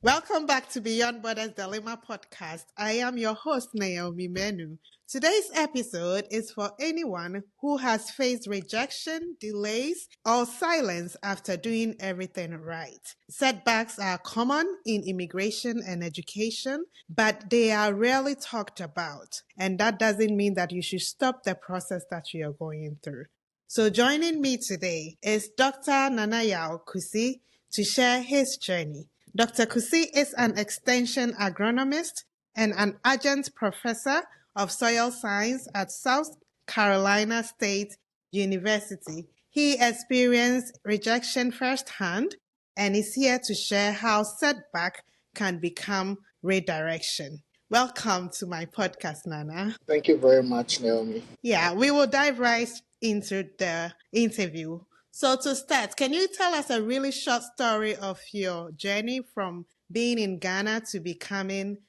Welcome back to Beyond Borders Dilemma podcast. I am your host, Naomi Menu. Today's episode is for anyone who has faced rejection, delays, or silence after doing everything right. Setbacks are common in immigration and education, but they are rarely talked about. And that doesn't mean that you should stop the process that you are going through. So joining me today is Dr. Yaw Kusi to share his journey. Dr. Kusi is an extension agronomist and an adjunct professor of soil science at South Carolina State University. He experienced rejection firsthand and is here to share how setback can become redirection. Welcome to my podcast, Nana. Thank you very much, Naomi. Yeah, we will dive right into the interview. So to start, can you tell us a really short story of your journey from being in Ghana to becoming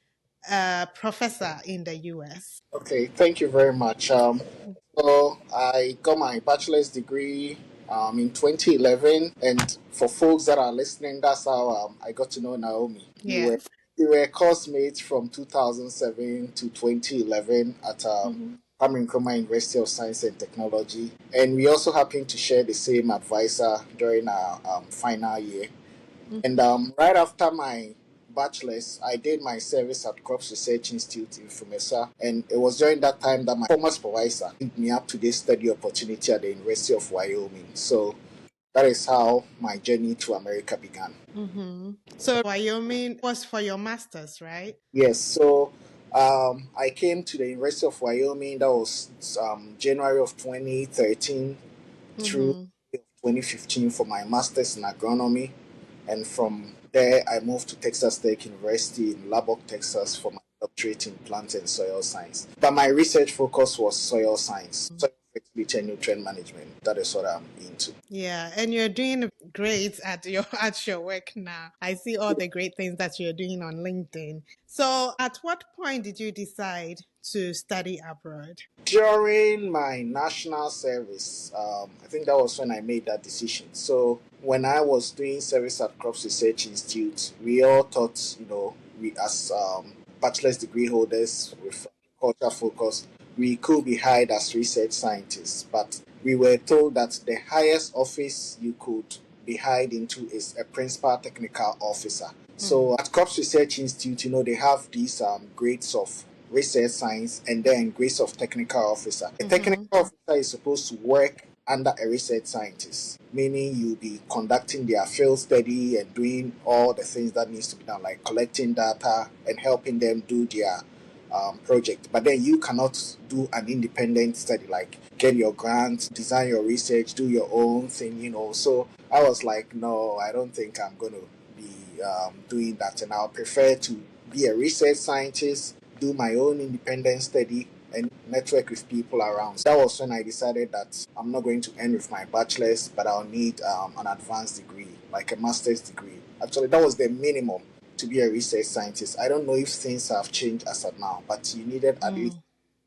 a professor in the US? Okay, thank you very much. So I got my bachelor's degree in 2011, and for folks that are listening, that's how I got to know Naomi. Yeah. We were classmates from 2007 to 2011 at Kwame Nkrumah University of Science and Technology, and we also happened to share the same advisor during our final year. And right after my bachelor's, I did my service at Crops Research Institute in Fumesa. And it was during that time that my former supervisor linked me up to this study opportunity at the University of Wyoming. So that is how my journey to America began. So Wyoming was for your master's, right? Yes, so I came to the University of Wyoming. That was January of 2013 through 2015 for my master's in agronomy. And from there, I moved to Texas Tech University in Lubbock, Texas for my doctorate in plant and soil science. But my research focus was soil science, soil fertility and nutrient management. That is what I'm into. Yeah, and you're doing great at your work now. I see all the great things that you're doing on LinkedIn. So, at what point did you decide to study abroad? During my national service, I think that was when I made that decision. So when I was doing service at Crops Research Institute, we all thought, we as bachelor's degree holders with culture focus, we could be hired as research scientists. But we were told that the highest office you could be hired into is a principal technical officer. So at Crops Research Institute, they have these grades of research science and then grades of technical officer. A technical officer is supposed to work under a research scientist, meaning you'll be conducting their field study and doing all the things that needs to be done, like collecting data and helping them do their project. But then you cannot do an independent study, like get your grants, design your research, do your own thing, So I was like, no, I don't think I'm going to be doing that. And I'll prefer to be a research scientist, do my own independent study, and network with people around. So that was when I decided that I'm not going to end with my bachelor's, but I'll need an advanced degree, like a master's degree. Actually, that was the minimum to be a research scientist. I don't know if things have changed as of now, but you needed at least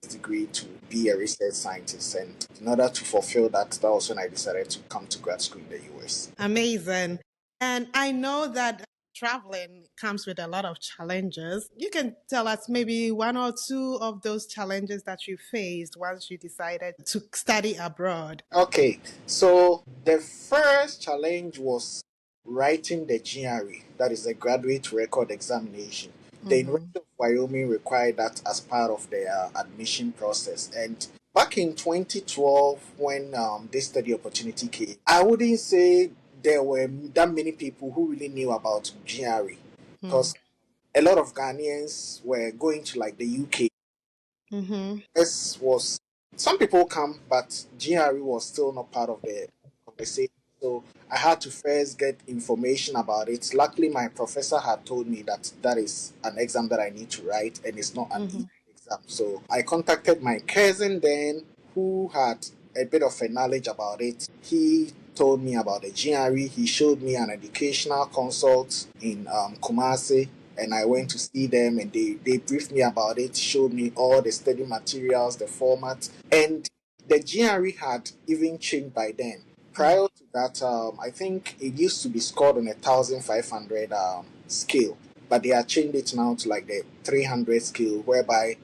a degree to be a research scientist. And in order to fulfill that, that was when I decided to come to grad school in the US. Amazing. And I know that traveling comes with a lot of challenges. You can tell us maybe one or two of those challenges that you faced once you decided to study abroad. Okay, so the first challenge was writing the GRE, that is the graduate record examination. The University of Wyoming required that as part of their admission process. And back in 2012, when this study opportunity came, I wouldn't say there were that many people who really knew about GRE, because a lot of Ghanaians were going to like the UK. This was some people come, but GRE was still not part of the conversation. So I had to first get information about it. Luckily, my professor had told me that that is an exam that I need to write, and it's not an easy exam. So I contacted my cousin then, who had a bit of a knowledge about it. He told me about the GRE. He showed me an educational consult in Kumasi, and I went to see them, and they briefed me about it, showed me all the study materials, the format, and the GRE had even changed by then. Prior to that, I think it used to be scored on 1,500 scale. but they have changed it now to like the 300 scale, whereby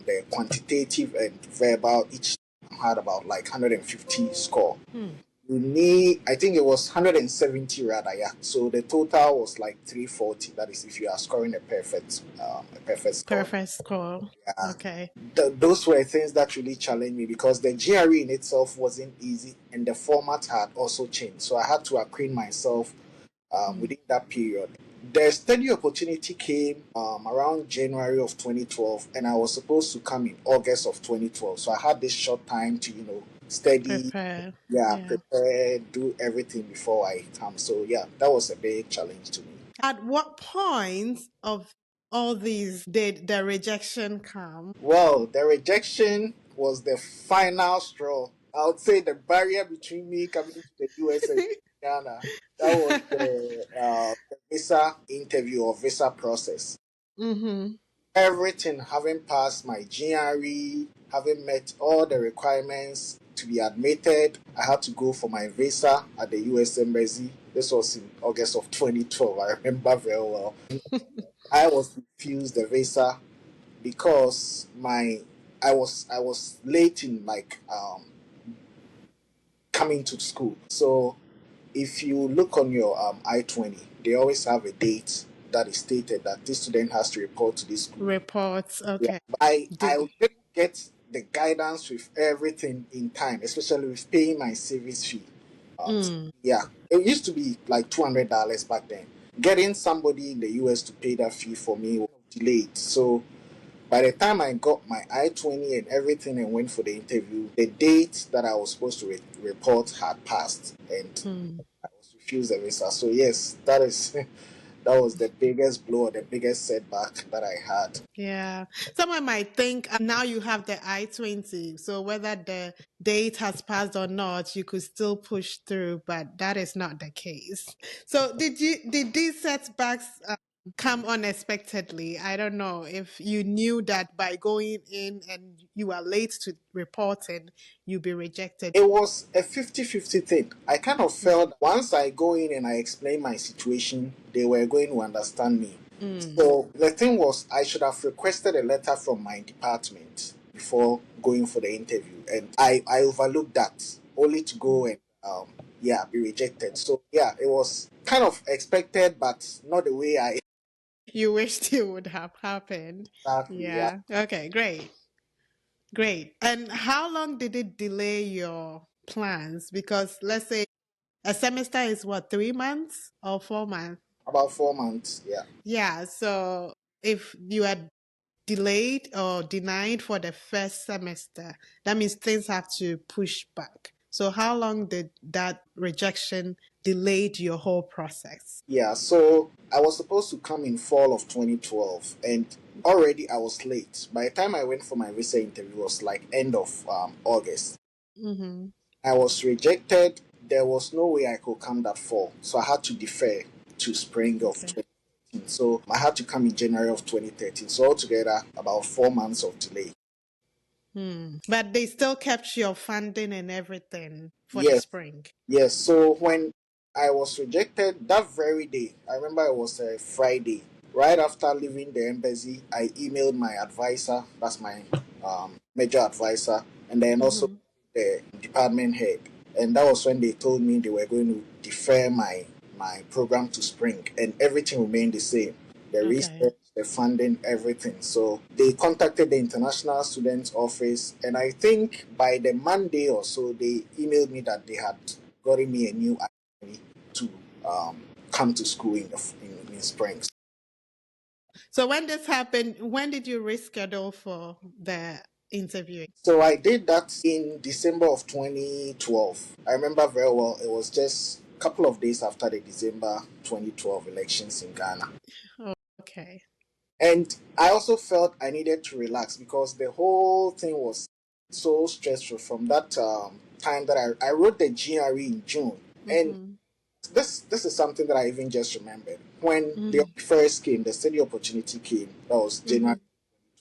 the quantitative and verbal each had about like 150 score. Hmm. You need, I think it was 170 rather, yeah. So the total was like 340. That is if you are scoring a perfect score. Perfect score. Yeah, Okay. those were things that really challenged me because the GRE in itself wasn't easy and the format had also changed. So I had to acquaint myself Hmm. within that period. The study opportunity came around January of 2012, and I was supposed to come in August of 2012. So I had this short time to, study, Prepare. yeah, Yeah. prepare, do everything before I come. So yeah, that was a big challenge to me. At what point of all these did the rejection come? Well, the rejection was the final straw. I would say the barrier between me coming to the US and Ghana. That was the visa interview or visa process. Mm-hmm. Everything, having passed my GRE, having met all the requirements to be admitted, I had to go for my visa at the US Embassy. This was in August of 2012. I remember very well. I was refused the visa because my I was late in like coming to school. So if you look on your I-20, they always have a date that is stated that this student has to report to this school. Reports. Yeah, Okay. I Did didn't get the guidance with everything in time, especially with paying my service fee. mm, Yeah, it used to be like $200 back then. Getting somebody in the US to pay that fee for me was delayed. So by the time I got my I-20 and everything and went for the interview, the date that I was supposed to report had passed, and mm. I was refused the visa. So yes, that is that was the biggest blow, the biggest setback that I had. Yeah. Someone might think now you have the I-20, so whether the date has passed or not, you could still push through, but that is not the case. So did these setbacks come unexpectedly? I don't know if you knew that by going in and you are late to reporting, you'll be rejected. It was a 50-50 thing. I kind of felt once I go in and I explain my situation, they were going to understand me. Mm, So the thing was, I should have requested a letter from my department before going for the interview, and I overlooked that only to go mm. and yeah, be rejected. So yeah, it was kind of expected, but not the way I You wished it would have happened. exactly. Yeah, Yeah. Okay, great. Great. And how long did it delay your plans? Because let's say a semester is what, 3 months or 4 months? about 4 months. Yeah. Yeah. So if you are delayed or denied for the first semester, that means things have to push back. So how long did that rejection delayed your whole process? Yeah, so I was supposed to come in fall of 2012, and already I was late. By the time I went for my visa interview, it was like end of August. Mm-hmm. I was rejected. There was no way I could come that fall, so I had to defer to spring of Okay. 2013. So I had to come in January of 2013. So altogether, about 4 months of delay. Hmm. But they still kept your funding and everything for the Yes, spring. yes. So when I was rejected that very day, I remember it was a Friday. Right after leaving the embassy, I emailed my advisor, that's my major advisor, and then also Mm-hmm. the department head. And that was when they told me they were going to defer my program to spring, and everything remained the same. The Okay. research, the funding, everything. So they contacted the international students office, and I think by the Monday or so, they emailed me that they had gotten me a new ID to come to school in spring. So when this happened, when did you reschedule for the interview? So I did that in December of 2012. I remember very well. It was just a couple of days after the December 2012 elections in Ghana. Oh, okay. And I also felt I needed to relax because the whole thing was so stressful from that time that I wrote the GRE in June. And Mm-hmm. this is something that I even just remembered. When the Mm-hmm. first came, the study opportunity came, that was Mm-hmm. January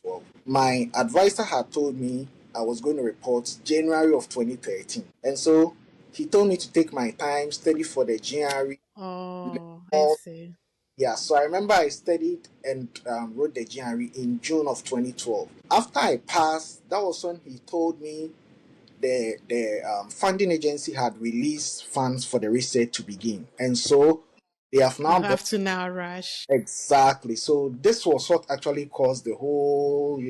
12. My advisor had told me I was going to report January of 2013. And so he told me to take my time, study for the GRE, Oh, I all see. Yeah, so I remember I studied and wrote the GRE in June of 2012. After I passed, that was when he told me the funding agency had released funds for the research to begin, and so they have You now brought. have to now rush. Exactly. So this was what actually caused the whole,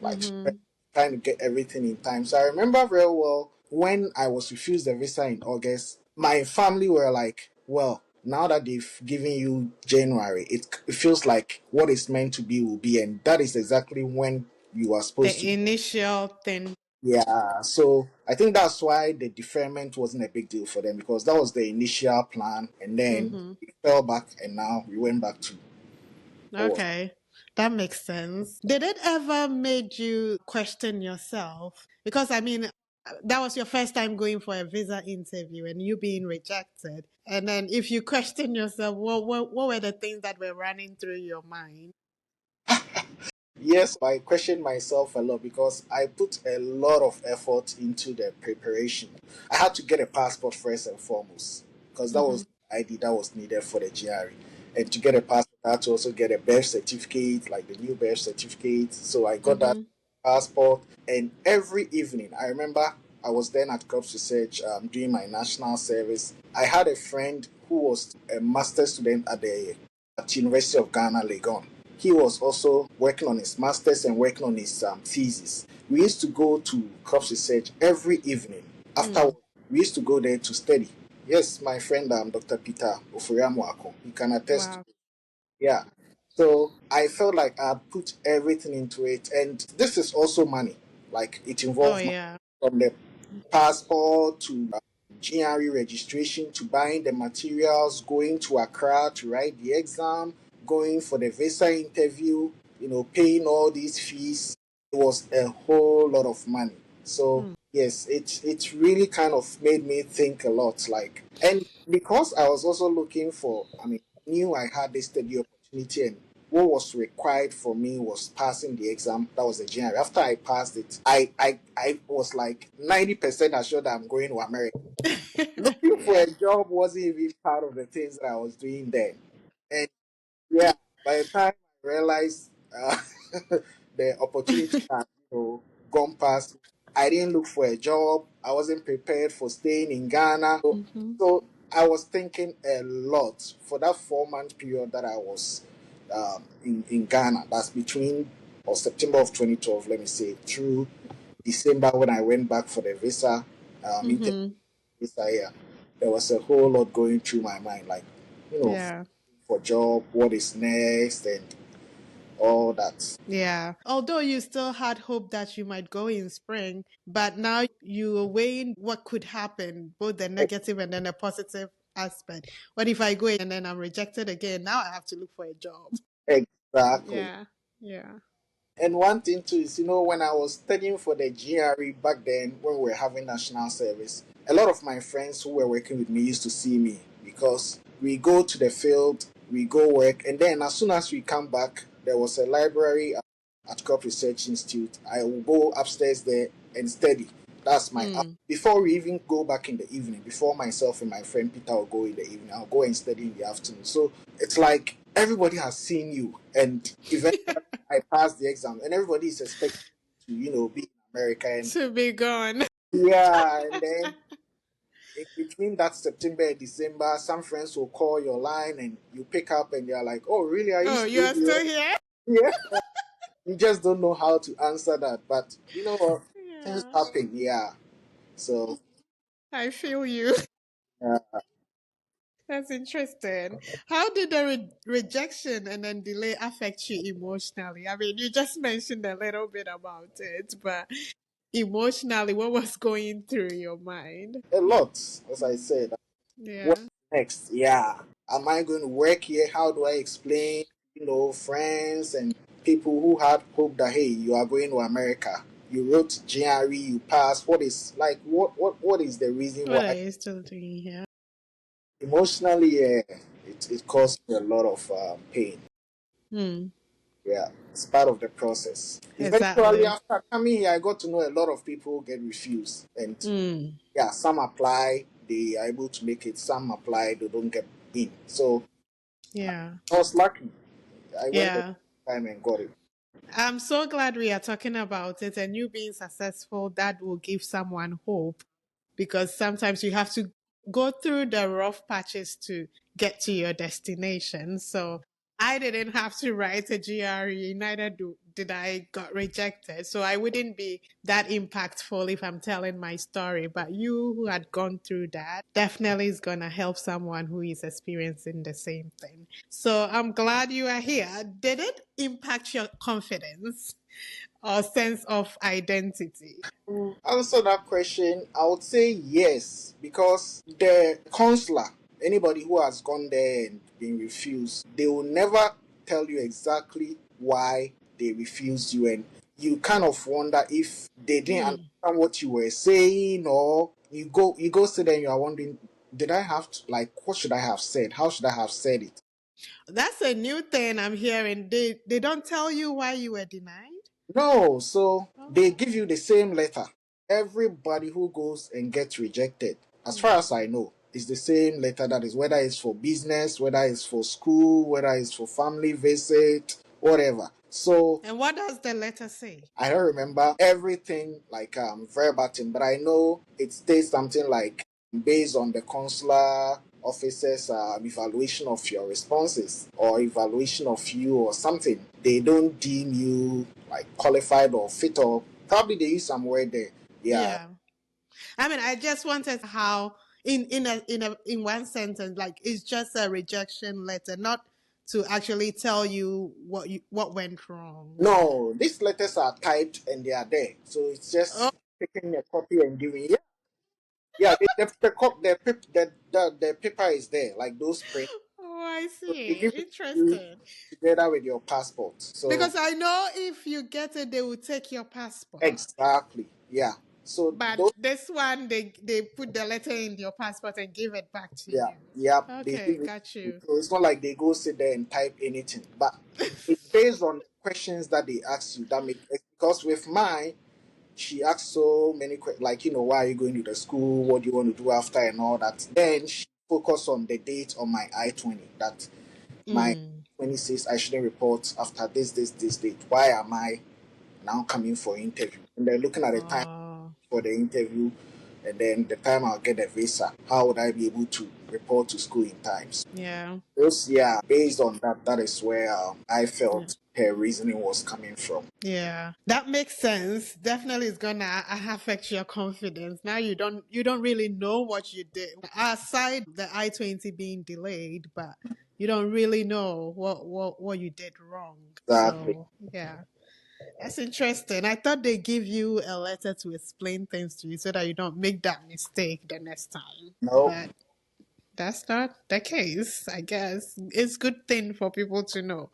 like Mm-hmm. trying to get everything in time. So I remember very well when I was refused the visa in August, my family were like, well, now that they've given you January, it feels like what is meant to be will be. And that is exactly when you are supposed to. The initial thing. Yeah. So I think that's why the deferment wasn't a big deal for them because that was the initial plan. And then Mm-hmm. we fell back and now we went back to what was. Okay. That makes sense. Did it ever made you question yourself? Because I mean, that was your first time going for a visa interview and you being rejected. And then if you question yourself, what were the things that were running through your mind? Yes, I question myself a lot because I put a lot of effort into the preparation. I had to get a passport first and foremost because that Mm-hmm. was the ID that was needed for the GRE. And to get a passport, I had to also get a birth certificate, like the new birth certificate. So I got that Mm-hmm. passport. And every evening, I remember I was then at Corps Research doing my national service. I had a friend who was a master's student at University of Ghana, Legon. He was also working on his master's and working on his thesis. We used to go to crops research every evening. After Mm. we used to go there to study. Yes, my friend Dr. Peter Ofuriamuako, he can attest. Wow. Yeah. So I felt like I put everything into it, and this is also money. Like it Oh involved money yeah. from the passport to GRE registration to buying the materials, going to Accra to write the exam, going for the visa interview, paying all these fees. It was a whole lot of money. So Mm. yes, it really kind of made me think a lot. Like, and because I was also looking for, I mean, I knew I had this study opportunity, and what was required for me was passing the exam. That was the GRE. After I passed it, I was like 90% assured that I'm going to America. Looking for a job wasn't even part of the things that I was doing then. And yeah, by the time I realized the opportunity had gone past, I didn't look for a job. I wasn't prepared for staying in Ghana. So, Mm-hmm. so I was thinking a lot for that 4 month period that I was in Ghana. That's between or September of 2012, let me say, through December when I went back for the visa, inter Mm-hmm. visa here. There was a whole lot going through my mind, like, Yeah. for job, what is next, and all that. Yeah. Although you still had hope that you might go in spring, but now you are weighing what could happen, both the negative and then the positive aspect. What if I go and then I'm rejected again? Now I have to look for a job. Exactly. Yeah. Yeah. And one thing too is, when I was studying for the GRE back then, when we were having national service, a lot of my friends who were working with me used to see me because we go to the field, we go work, and then as soon as we come back, there was a library at Crop Research Institute. I will go upstairs there and study. That's my Mm. before we even go back in the evening. Before myself and my friend Peter will go in the evening, I'll go and study in the afternoon. So it's like everybody has seen you, and eventually I passed the exam, and everybody is expecting to, be in America. And To be gone. yeah, and then in between that September and December, some friends will call your line and you pick up and they're like, "Oh, really? Are you Oh, you still are here?" still here? Yeah, you just don't know how to answer that. But you know what? Things Yeah. happen. Yeah. So I feel you. uh, That's interesting. How did the rejection and then delay affect you emotionally? I mean, you just mentioned a little bit about it, but emotionally, what was going through your mind? a lot, as I said. What Yeah. next? Yeah. Am I going to work here? How do I explain, friends and people who had hope that, hey, you are going to America? You wrote GRE, you passed. What is like what is the reason What are why? you still doing here? Emotionally, yeah, it caused me a lot of pain. Hmm. Yeah, it's part of the process. Eventually, Exactly. after coming here, I got to know a lot of people get refused, and Hmm. yeah, some apply, they are able to make it. Some apply, they don't get in. So Yeah. I was lucky. I went the Yeah. time and got it. I'm so glad we are talking about it and you being successful. That will give someone hope because sometimes you have to go through the rough patches to get to your destination. So I didn't have to write a GRE, did I got rejected. So I wouldn't be that impactful if I'm telling my story. But you who had gone through that definitely is going to help someone who is experiencing the same thing. So I'm glad you are here. Did it impact your confidence or sense of identity? To answer that question, I would say yes, because the counselor, anybody who has gone there and been refused, they will never tell you exactly why they refused you, and you kind of wonder if they didn't Hmm. understand what you were saying, or you go sit there and you are wondering, did I have to, like, what should I have said? How should I have said it? That's a new thing I'm hearing. They don't tell you why you were denied. No, so they Oh. give you the same letter. Everybody who goes and gets rejected, as Hmm. far as I know, is the same letter. That is whether it's for business, whether it's for school, whether it's for family visit, whatever. So And what does the letter say? I don't remember everything like verbatim, but I know it states something like, based on the consular officer's evaluation of your responses or evaluation of you or something, they don't deem you like qualified or fit, or probably they use some word there. Yeah. Yeah. I mean, I just wanted how in one sentence, like it's just a rejection letter, not to actually tell you what went wrong. No, these letters are typed and they are there, so it's Oh, just taking a copy and giving. Yeah, yeah. The paper is there, like those prints. oh, I So they see. give it to you Interesting. together with your passport. So Because I know if you get it, they will take your passport. exactly, yeah. So But those, this one, they put the letter in your passport and give it back to yeah, you. yeah, they Okay, give it. got you. So it's not like they go sit there and type anything, but it's based on the questions that they ask you that make. Because with mine, she asked so many questions, like, why are you going to the school? What do you want to do after and all that. Then she focused on the date on my I-20, that my Mm. 26 I shouldn't report after this date. Why am I now coming for interview? And they're looking at the time Oh, for the interview, and then the time I'll get the visa. How would I be able to report to school in time? So yeah. those, yeah, based on that, that is where I Yeah. felt her reasoning was coming from. Yeah, that makes sense. Definitely, it's gonna affect your confidence. Now you don't really know what you did aside the I-20 being delayed, but you don't really know what you did wrong. Exactly. So yeah, that's interesting. I thought they give you a letter to explain things to you so that you don't make that mistake the next time. No. But that's not the case, I guess. It's good thing for people to know.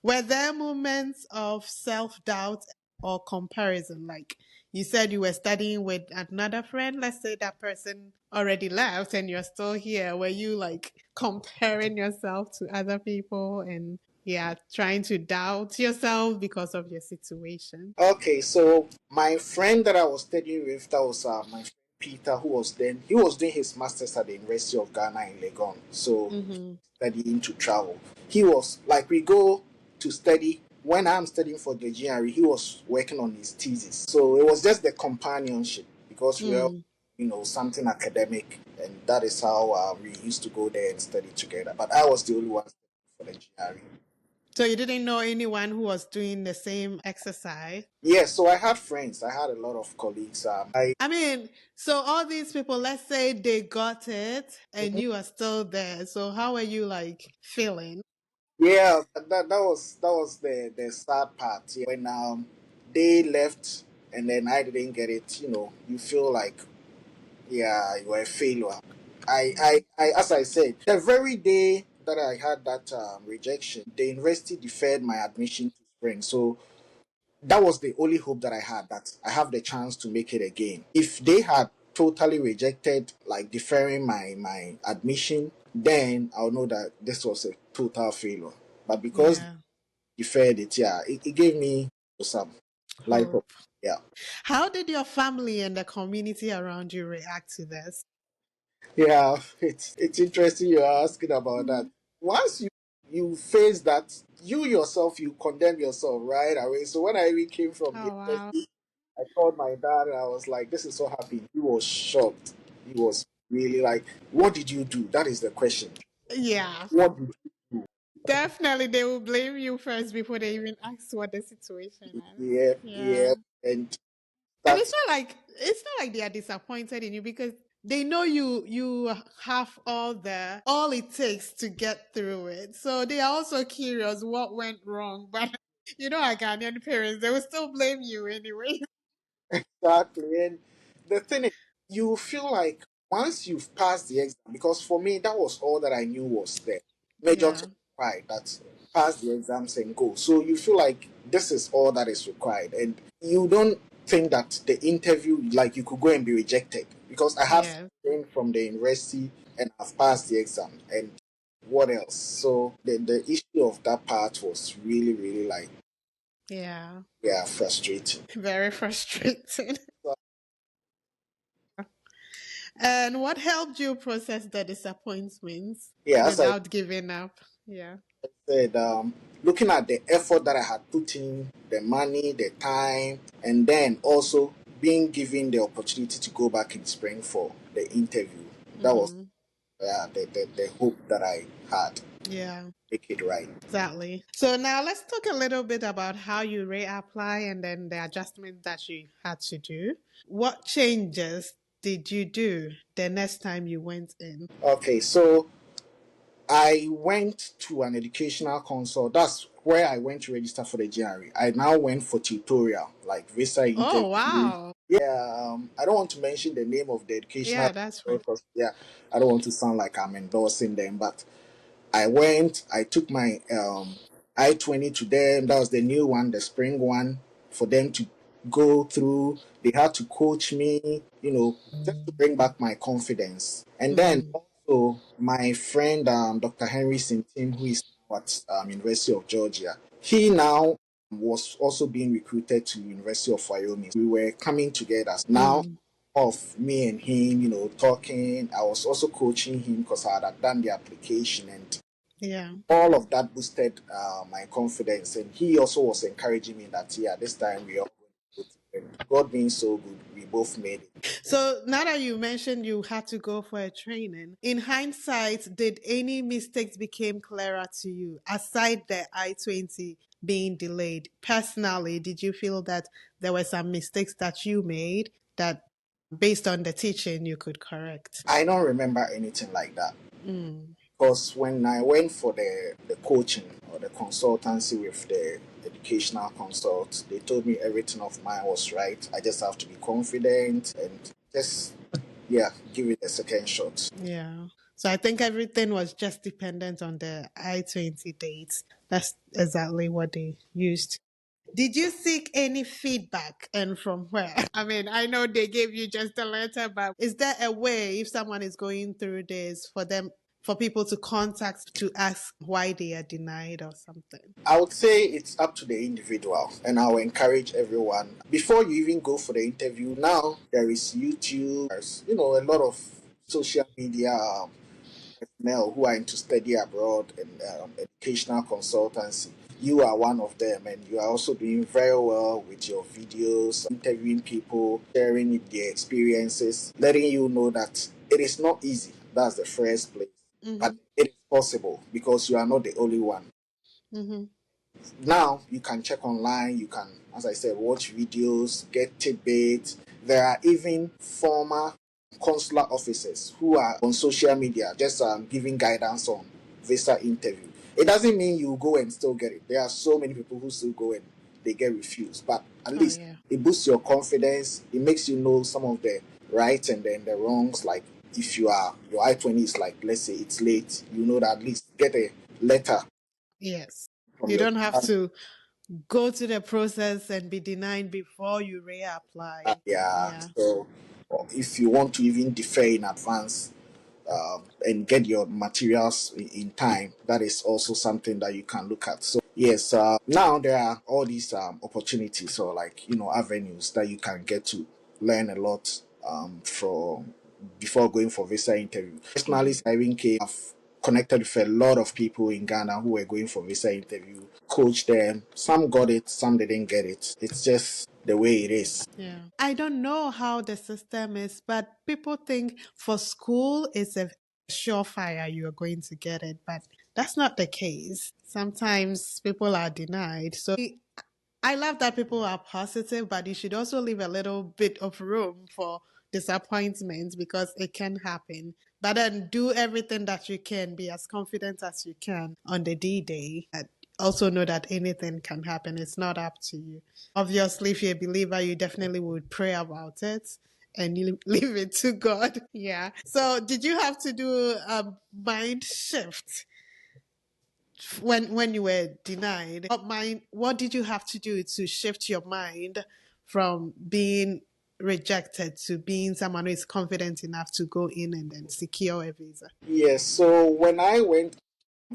Were there moments of self doubt or comparison? Like you said, you were studying with another friend. Let's say that person already left and you're still here. Were you like comparing yourself to other people and yeah, trying to doubt yourself because of your situation? Okay, so my friend that I was studying with, that was my friend Peter, who was then, he was doing his master's at the University of Ghana in Legon. So Mm-hmm. studying to travel. He was like, we go to study. When I'm studying for the GRE, he was working on his thesis. So it was just the companionship, because we're, Mm. something academic, and that is how we used to go there and study together. But I was the only one for the GRE. So you didn't know anyone who was doing the same exercise? Yes, so I had friends. I had a lot of colleagues. I mean, so all these people, let's say they got it and you are still there. So how are you like feeling? Yeah, that was the sad part. Yeah. When they left and then I didn't get it, you feel like, yeah, you are a failure. I as I said, the very day that I had that rejection, the university deferred my admission to spring. So that was the only hope that I had, that I have the chance to make it again. If they had totally rejected, like deferring my admission, then I'll know that this was a total failure. But because they Yeah, deferred it, yeah, it gave me some light hope. hope. Yeah. How did your family and the community around you react to this? Yeah, it's interesting you're asking about that. Once you you face that, you yourself, you condemn yourself right away. So when I even came from the Oh, wow. university, I called my dad and I was like, this is so happy. He was shocked. He was really like, what did you do? That is the question. Yeah. What did you do? Definitely, they will blame you first before they even ask what the situation is. Yeah, yeah. Yeah. And And that's it's not like they are disappointed in you because they know you have all it takes to get through it. So they are also curious what went wrong. But you know our Ghanaian parents, they will still blame you anyway. exactly. And the thing is, you feel like once you've passed the exam, because for me, that was all that I knew was there. Major Yeah. to required that pass the exams and go. So you feel like this is all that is required. And you don't think that the interview, like you could go and be rejected. Because I have Yeah. friends from the university and I've passed the exam. And what else? So the issue of that part was really, really like, Yeah. yeah, frustrating. Very frustrating. So, And what helped you process the disappointments yeah, as I without giving up? Yeah. said, looking at the effort that I had put in, the money, the time, and then also being given the opportunity to go back in spring for the interview. That was Mm-hmm. the hope that I had. Yeah. Make it right. Exactly. So now let's talk a little bit about how you reapply and then the adjustments that you had to do. What changes did you do the next time you went in? Okay, so I went to an educational consult. That's where I went to register for the GRE. I now went for tutorial, like visa Oh, interview. wow. Yeah, I don't want to mention the name of the educational Yeah, that's fine. because yeah, I don't want to sound like I'm endorsing them. But I went. I took my I-20 to them. That was the new one, the spring one, for them to go through. They had to coach me, just to bring back my confidence. And then Mm-hmm. also my friend, Dr. Henry Sintim, who is now at University of Georgia, he now was also being recruited to University of Wyoming. We were coming together. Now Mm, of me and him, talking. I was also coaching him because I had done the application, and yeah. all of that boosted my confidence. And he also was encouraging me that, yeah, this time we are going to do it. And God being so good, we both made it. So now that you mentioned you had to go for a training, in hindsight, did any mistakes become clearer to you aside the I-20 being delayed? Personally, did you feel that there were some mistakes that you made that based on the teaching you could correct? I don't remember anything like that. Mm, Because when I went for the coaching or the consultancy with the educational consult, they told me everything of mine was right. I just have to be confident and just, yeah, give it a second shot. yeah. So I think everything was just dependent on the I-20 dates. That's exactly what they used. Did you seek any feedback and from where? I mean, I know they gave you just a letter, but is there a way if someone is going through this for people to contact to ask why they are denied or something? I would say it's up to the individual, and I'll encourage everyone before you even go for the interview. Now there is YouTube, there's a lot of social media personnel who are into study abroad and educational consultancy. You are one of them, and you are also doing very well with your videos, interviewing people, sharing their experiences, letting you know that it is not easy. That's the first place, but Mm-hmm. it is possible because you are not the only one. Mm-hmm. Now you can check online, you can, as I said, watch videos, get tidbits. There are even former consular officers who are on social media just giving guidance on visa interview. It doesn't mean you go and still get it. There are so many people who still go and they get refused, but at Oh least yeah. it boosts your confidence. It makes you know some of the rights and then the wrongs. Like if your I-20 is like, let's say it's late, you know that at least get a letter Yes. from You your don't have to go to the process and be denied before you reapply. yeah. Yeah. So if you want to even defer in advance and get your materials in time, that is also something that you can look at. So yes, now there are all these opportunities or like avenues that you can get to learn a lot from before going for visa interview. Mm-hmm. Personally, I even came. connected with a lot of people in Ghana who were going for visa interview, coached them. Some got it, some didn't get it. It's just the way it is. Yeah. I don't know how the system is, but people think for school it's a surefire you are going to get it, but that's not the case. Sometimes people are denied. So I love that people are positive, but you should also leave a little bit of room for disappointment because it can happen. But then do everything that you can, be as confident as you can on the D Day. And also know that anything can happen. It's not up to you. Obviously, if you're a believer, you definitely would pray about it and you leave it to God. Yeah. So, did you have to do a mind shift when you were denied? What did you have to do to shift your mind from being rejected to being someone who is confident enough to go in and then secure a visa? Yes, so when I went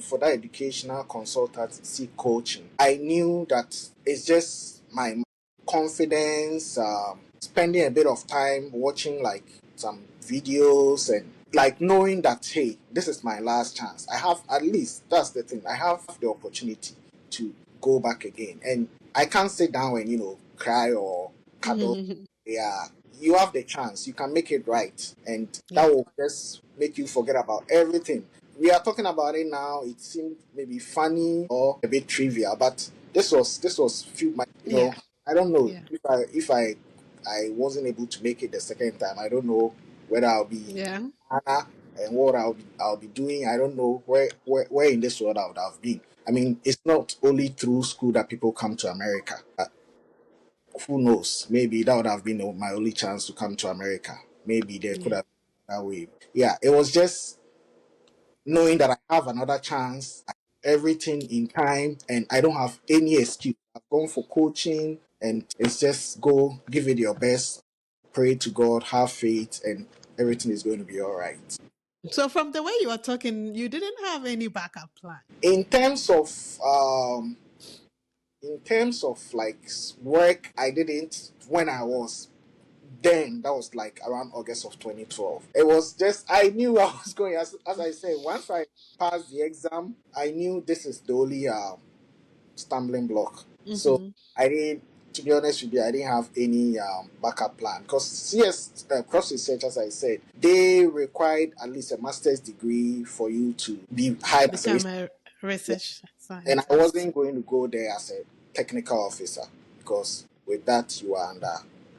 for that educational consultancy coaching, I knew that it's just my confidence, spending a bit of time watching like some videos and like knowing that, hey, this is my last chance. I have, at least that's the thing, I have the opportunity to go back again. And I can't sit down and, cry or cuddle. Yeah, you have the chance. You can make it right. And that Yeah. will just make you forget about everything. We are talking about it now. It seemed maybe funny or a bit trivial, but this was few my Yeah. I don't know Yeah. if I wasn't able to make it the second time. I don't know whether I'll be Yeah. Ghana and what I'll be doing. I don't know where in this world I would have been. I mean, it's not only through school that people come to America. Who knows? Maybe that would have been my only chance to come to America. Maybe there could Yeah. have been that way. Yeah, it was just knowing that I have another chance, everything in time, and I don't have any excuse. I've gone for coaching, and it's just go give it your best, pray to God, have faith, and everything is going to be all right. So from the way you were talking, you didn't have any backup plan. In terms of like work, I didn't when I was then. That was like around August of 2012. It was just I knew I was going, as I said, once I passed the exam, I knew this is the only stumbling block. So Mm-hmm. I didn't, to be honest with you, I didn't have any backup plan because CS cross research, as I said, they required at least a master's degree for you to be hired as a Become researcher. a research And I scientist. wasn't going to go there as a technical officer because with that you are under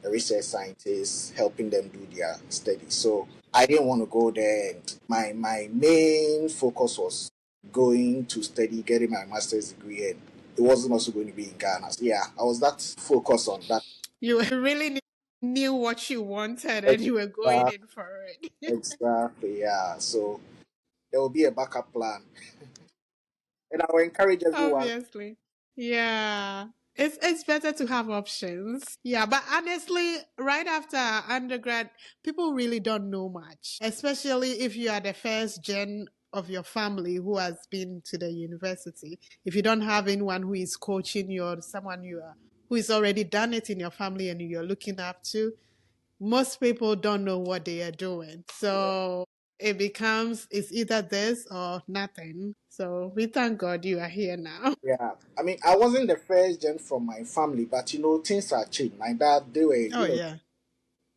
a research scientist helping them do their studies. So I didn't want to go there. And my main focus was going to study, getting my master's degree, and it wasn't also going to be in Ghana. So yeah, I was that focused on that. You really knew what you wanted and you were going Exactly, in for it. exactly, yeah. So there will be a backup plan, and I will encourage everyone. Obviously. Yeah. It's better to have options. Yeah, but honestly, right after undergrad, people really don't know much, especially if you are the first gen of your family who has been to the university. If you don't have anyone who is coaching you or someone who is already done it in your family and you're looking up to, most people don't know what they are doing. So it becomes it's either this or nothing. So we thank God you are here now. Yeah, I mean, I wasn't the first gen from my family, but things are changed. My dad, they were, Oh yeah.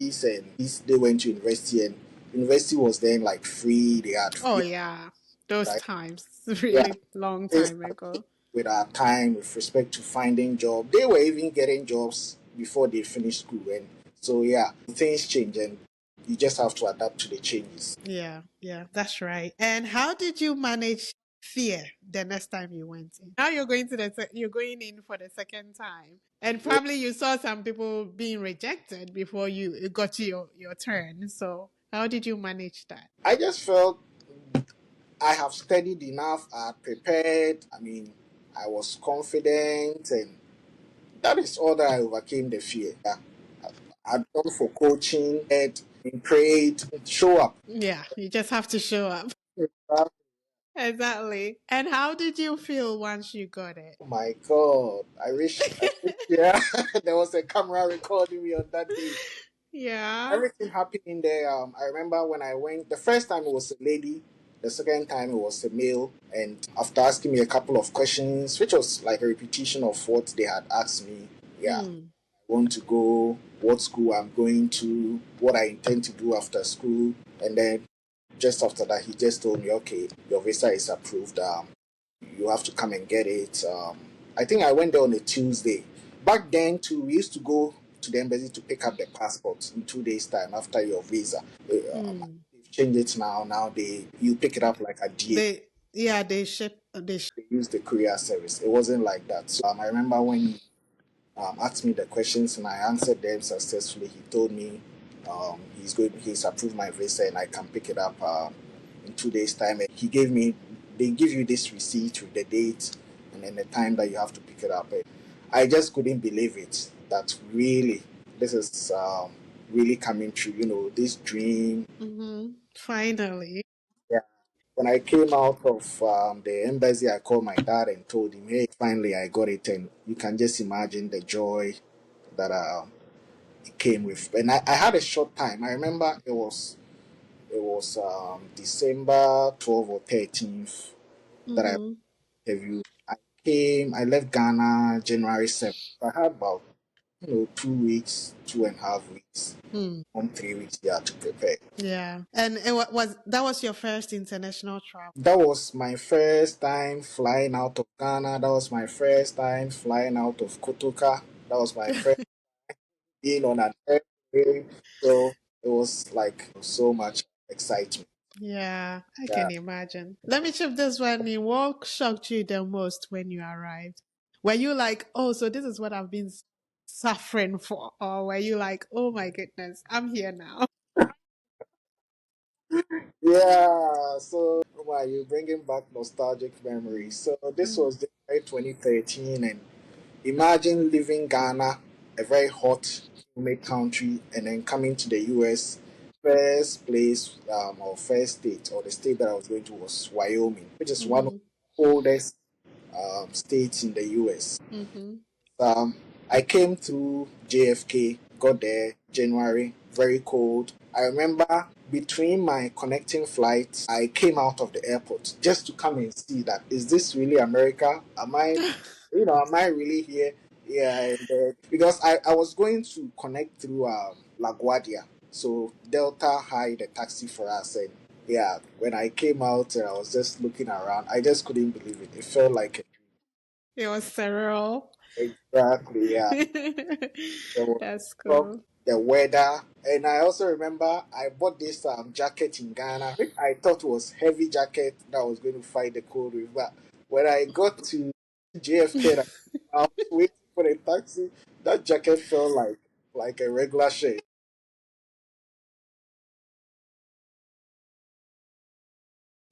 they went to university, and university was then like free. They had Oh free, yeah. Those right? times. Yeah, Really long things time are ago. changed with our time with respect to finding job. They were even getting jobs before they finished school, and so yeah, things change, and you just have to adapt to the changes. Yeah, yeah, that's right. And how did you manage fear the next time you went in? Now you're going to you're going in for the second time. And probably you saw some people being rejected before you got to your turn. So how did you manage that? I just felt I have studied enough. I had prepared. I mean, I was confident, and that is all that I overcame the fear. Yeah. I'd gone for coaching, and prayed, show up. Yeah, you just have to show up. Oh Exactly. And how did you feel once you got it? my God. I wish, yeah, there was a camera recording me on that day. Yeah. Everything happened in there. I remember when I went, the first time it was a lady. The second time it was a male, and after asking me a couple of questions, which was like a repetition of what they had asked me, yeah, Mm. I want to go, what school I'm going to, what I intend to do after school, and then just after that, he just told me, okay, your visa is approved. You have to come and get it. I think I went there on a Tuesday. Back then, too, we used to go to the embassy to pick up the passport in 2 days' time after your visa. Mm. They've changed it now. Now you pick it up like a DA. They yeah, they ship they sh- They use the courier service. It wasn't like that. So I remember when he asked me the questions and I answered them successfully. He told me he's approved my visa and I can pick it up in 2 days' time. And they give you this receipt with the date and then the time that you have to pick it up. And I just couldn't believe it. That really, this is really coming true. This dream. finally. Yeah. When I came out of the embassy, I called my dad and told him, "Hey, finally I got it." And you can just imagine the joy that it came with. And I had a short time. I remember it was December 12th or 13th that I Mm-hmm. interviewed. I left Ghana January 7th. I had about 2 weeks, 2.5 weeks, on 3 weeks, yeah, to prepare. Yeah. And was that was your first international travel? That was my first time flying out of Ghana. That was my first time flying out of Kotoka. That was my first being on an airplane. So it was like so much excitement. Yeah, I Yeah. can imagine. Let me chip this one in. What shocked you the most when you arrived? Were you like, oh, so this is what I've been suffering for? Or were you like, oh my goodness, I'm here now? Yeah. So wow, you're bringing back nostalgic memories. So this Mm, was January 2013, and imagine leaving Ghana, a very hot, humid country, and then coming to the US. First place or first state or the state that I was going to was Wyoming, which is one of mm-hmm, the coldest states in the US. mm-hmm. Um, I came through JFK, got there January, very cold. I remember between my connecting flights, I came out of the airport just to come and see that is this really America? Am I really here? Yeah, because I was going to connect through LaGuardia, so Delta hired a taxi for us, and yeah, when I came out and I was just looking around, I just couldn't believe it. It felt like It was surreal. exactly, yeah. There was That's fog, cool. the weather, and I also remember I bought this jacket in Ghana, which I thought was heavy jacket that was going to fight the cold with. But when I got to JFK, and I was waiting for the taxi. That jacket felt like a regular shirt.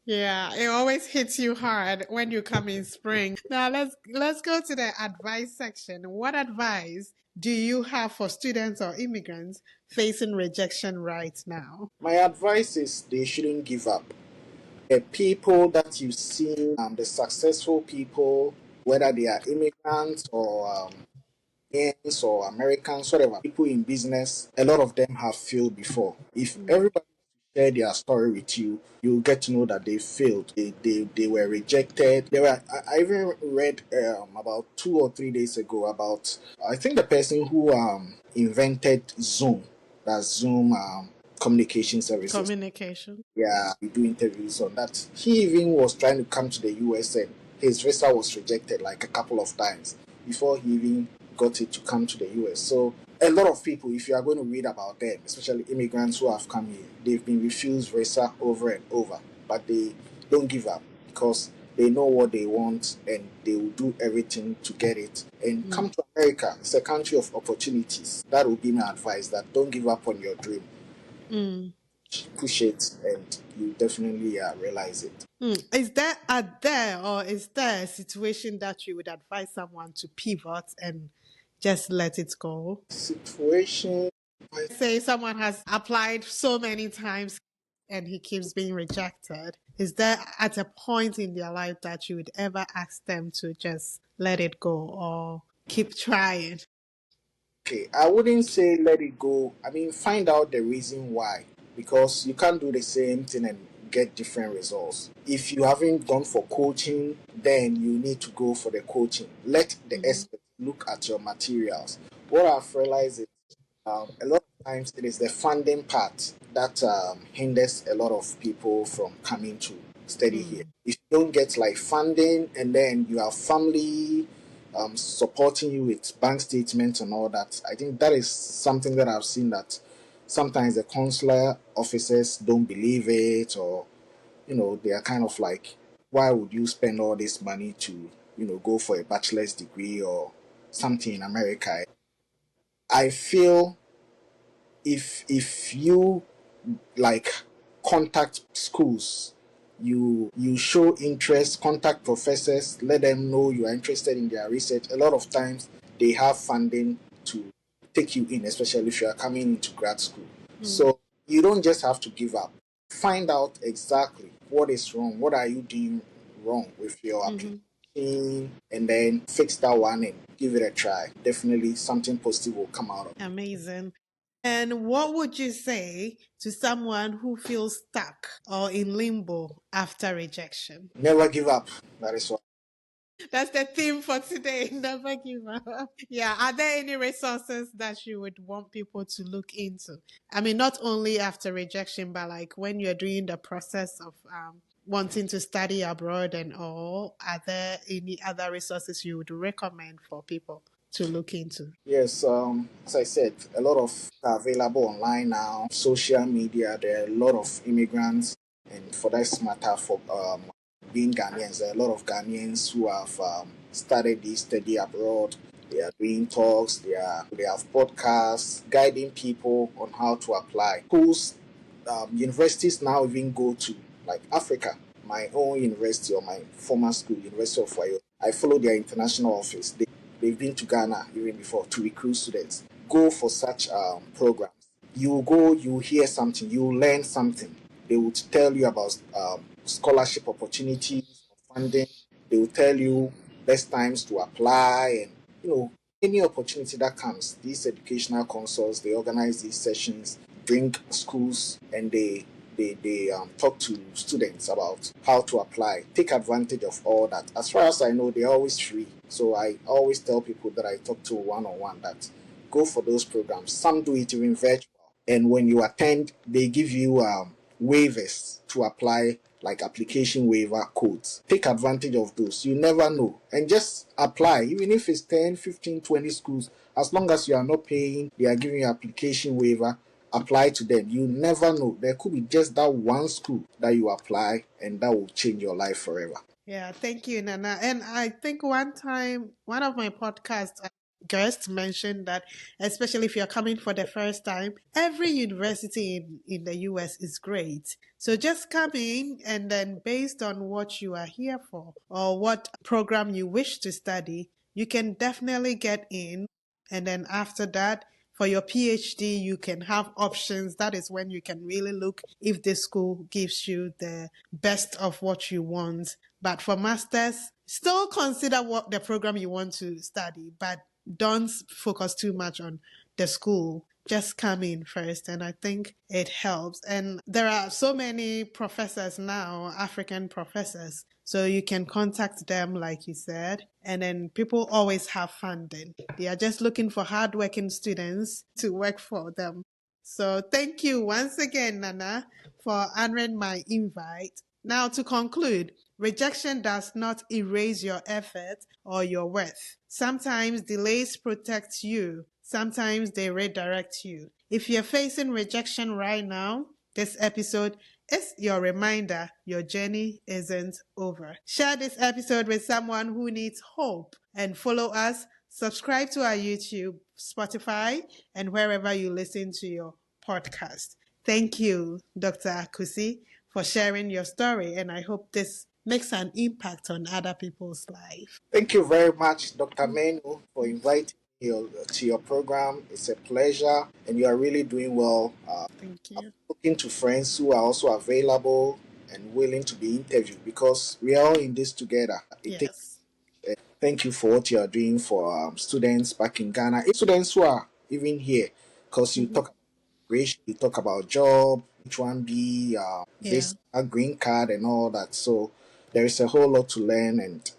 Yeah, it always hits you hard when you come in spring. Now let's go to the advice section. What advice do you have for students or immigrants facing rejection right now? My advice is they shouldn't give up. The people that you see, the successful people, whether they are immigrants or Indians or Americans, whatever, people in business, a lot of them have failed before. If Mm, everybody share their story with you, you'll get to know that they failed. They were rejected. I even read about 2 or 3 days ago about, I think the person who invented Zoom, that's Zoom communication services. communication. Yeah, we do interviews on that. He even was trying to come to the US and his visa was rejected like a couple of times before he even got it to come to the US. So a lot of people, if you are going to read about them, especially immigrants who have come here, they've been refused visa over and over, but they don't give up because they know what they want and they will do everything to get it and come Mm, to America. It's a country of opportunities. That would be my advice, that don't give up on your dream, mm, push it, and you definitely realize it. mm. Is there a situation that you would advise someone to pivot and just let it go? Situation. Say someone has applied so many times and he keeps being rejected. Is there at a point in their life that you would ever ask them to just let it go or keep trying? Okay, I wouldn't say let it go. I mean, find out the reason why, because you can't do the same thing and get different results. If you haven't gone for coaching, then you need to go for the coaching. Let the Mm-hmm. expert look at your materials. What I've realized is a lot of times it is the funding part that hinders a lot of people from coming to study here. Mm. If you don't get like funding and then you have family supporting you with bank statements and all that, I think that is something that I've seen that sometimes the consular officers don't believe it, or they are kind of like, why would you spend all this money to go for a bachelor's degree or something in America? I feel if you like contact schools, you show interest, contact professors, let them know you are interested in their research. A lot of times they have funding to take you in, especially if you are coming into grad school. Mm. So you don't just have to give up. Find out exactly what is wrong, what are you doing wrong with your Mm-hmm. application, and then fix that one and give it a try. Definitely something positive will come out of it. Amazing. And what would you say to someone who feels stuck or in limbo after rejection? Never give up. That is what. That's the theme for today. Never give up. Yeah. Are there any resources that you would want people to look into? I mean, not only after rejection, but like when you're doing the process of wanting to study abroad and all, are there any other resources you would recommend for people to look into? Yes, as I said, a lot of are available online now. Social media, there are a lot of immigrants, and for that matter, for being Ghanaians, there are a lot of Ghanaians who have started this study abroad. They are doing talks. They have podcasts guiding people on how to apply. Schools, universities now even go to like Africa. My own university or my former school, University of Wyo, I follow their international office. They've been to Ghana even before to recruit students. Go for such programs. You go, you hear something, you learn something. They would tell you about scholarship opportunities, funding. They will tell you best times to apply, and any opportunity that comes. These educational consults, they organize these sessions, bring schools, and they talk to students about how to apply. Take advantage of all that. As far as I know, they're always free. So I always tell people that I talk to one on one that go for those programs. Some do it even virtual. And when you attend, they give you waivers to apply, like application waiver codes. Take advantage of those. You never know. And just apply, even if it's 10, 15, 20 schools, as long as you are not paying, they are giving you application waiver. Apply to them. You never know. There could be just that one school that you apply and that will change your life forever. Yeah, thank you, Nana. And I think one time, one of my podcast guests mentioned that, especially if you're coming for the first time, every university in the US is great. So just come in, and then based on what you are here for or what program you wish to study, you can definitely get in. And then after that, for your PhD, you can have options. That is when you can really look if the school gives you the best of what you want. But for masters, still consider what the program you want to study, but don't focus too much on the school. Just come in first, and I think it helps. And there are so many professors now, African professors, so you can contact them, like you said. And then people always have funding. They are just looking for hardworking students to work for them. So thank you once again, Nana, for honoring my invite. Now, to conclude, rejection does not erase your effort or your worth. Sometimes delays protect you, sometimes they redirect you. If you're facing rejection right now, this episode is your reminder your journey isn't over. Share this episode with someone who needs hope and follow us. Subscribe to our YouTube, Spotify, and wherever you listen to your podcast. Thank you, Dr. Kusi, for sharing your story, and I hope this makes an impact on other people's life. Thank you very much, Dr. Menu, for inviting me to your program. It's a pleasure, and you are really doing well. Thank I'm you. looking to friends who are also available and willing to be interviewed because we are all in this together. Yes. Thank you for what you are doing for students back in Ghana, students who are even here, because you Mhm. talk. immigration, you talk about job, H1B, Yeah. visa, green card, and all that. So there is a whole lot to learn, and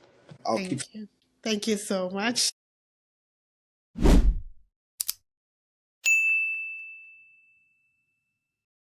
I'll keep. Thank you. Thank you so much.